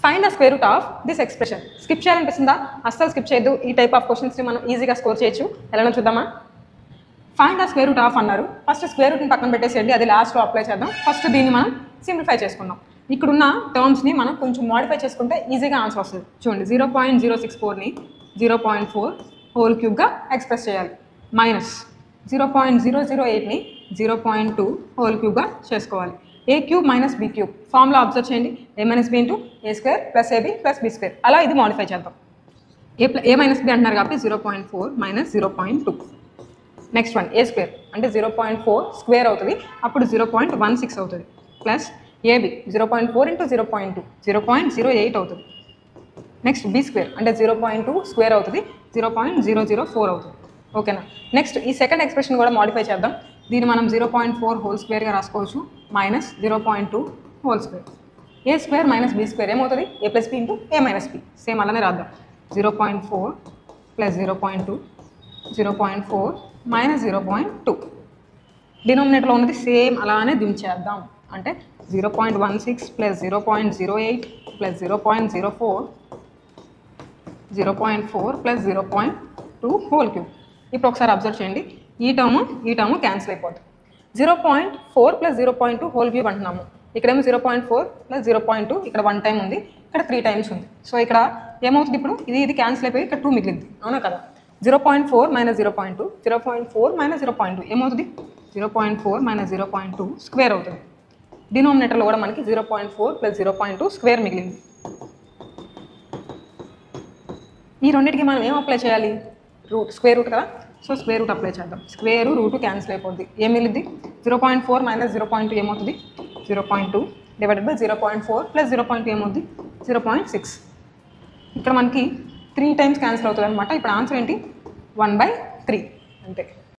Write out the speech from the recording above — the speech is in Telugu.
Find the square root of this expression. Skip చేయాలనిపిస్తుందా? అస్సలు స్కిప్ చేయొద్దు. ఈ టైప్ ఆఫ్ క్వశ్చన్స్ని మనం ఈజీగా స్కోర్ చేయొచ్చు. ఎలానో చూద్దామా? Find the square root of అన్నారు. ఫస్ట్ స్క్వేర్ రూట్ని పక్కన పెట్టేసేయండి, అది లాస్ట్లో అప్లై చేద్దాం. ఫస్ట్ దీన్ని మనం సింప్లిఫై చేసుకుందాం. ఇక్కడున్న టర్మ్స్ని మనం కొంచెం మోడిఫై చేసుకుంటే ఈజీగా ఆన్సర్ వస్తుంది. చూడండి, 0.064ని 0.4 హోల్ క్యూబ్గా ఎక్స్ప్రెస్ చేయాలి. మైనస్ 0.008ని 0.2 హోల్ క్యూబ్గా చేసుకోవాలి. A cube minus B cube formula observe చేయండి. A minus B into A square plus AB plus B square. అలా ఇది మోడిఫై చేద్దాం. ఏ మైనస్ బి అంటున్నారు కాబట్టి 0.4 మైనస్ 0.2. నెక్స్ట్ వన్ ఏ స్క్వేర్ అంటే 0.4 స్క్వేర్ అవుతుంది, అప్పుడు 0.16 అవుతుంది. ప్లస్ ఏబి 0.4 ఇంటూ 0.2 0.08 అవుతుంది. నెక్స్ట్ బి స్క్వేర్ అంటే 0.2 స్క్వేర్ అవుతుంది, 0.004 అవుతుంది. ఓకేనా? నెక్స్ట్ ఈ సెకండ్ ఎక్స్ప్రెషన్ కూడా మోడిఫై చేద్దాం. దీన్ని మనం 0.4 హోల్ స్క్వేర్గా రాసుకోవచ్చు, మైనస్ 0.2 హోల్ స్క్వేర్. ఏ స్క్వేర్ మైనస్ బి స్క్వేర్ ఏమవుతుంది? ఏ ప్లస్ బి ఇంటూ ఏ మైనస్ బి. సేమ్ అలానే రాద్దాం. 0.4 ప్లస్ 0.2 0.4 మైనస్ 0.2. డినోమినేటర్లో ఉన్నది సేమ్ అలానే దించేద్దాం. అంటే 0.16 plus 0.08 plus 0.04 0.4 plus 0.2 whole cube. ఇప్పుడు ఒకసారి అబ్జర్వ్ చేయండి, ఈ టర్మ్ క్యాన్సిల్ అయిపోతుంది. 0.4 ప్లస్ 0.2 హోల్ క్యూబ్ అంటున్నాము. ఇక్కడేమో 0.4 ప్లస్ 0.2, ఇక్కడ 1 టైం ఉంది, ఇక్కడ 3 టైమ్స్ ఉంది. సో ఇక్కడ ఏమవుతుంది? ఇప్పుడు ఇది క్యాన్సిల్ అయిపోయి ఇక్కడ 2 మిగిలింది, అవునా కదా? 0.4 మైనస్ 0.2 0.4 మైనస్ 0.2 ఏమవుతుంది? 0.4 మైనస్ 0.2 స్క్వేర్ అవుతుంది. డినోమినేటర్లో కూడా మనకి 0.4 ప్లస్ 0.2 స్క్వేర్ మిగిలింది. ఈ రెండింటికి మనం ఏం అప్లై చేయాలి? స్క్వేర్ రూట్ కదా. సో స్క్వేర్ రూట్ అప్లై చేద్దాం. స్క్వేర్ రూట్ క్యాన్సిల్ అయిపోద్ది. ఏం మిగిలింది? 0.4 మైనస్ 0.2 ఏమవుతుంది? 0.2 డివైడెడ్ బై 0.4 ప్లస్ 0.2 ఏమవుతుంది? 0.6. ఇక్కడ మనకి 3 టైమ్స్ క్యాన్సిల్ అవుతుంది అనమాట. ఇప్పుడు ఆన్సర్ ఏంటి? 1/3 అంతే.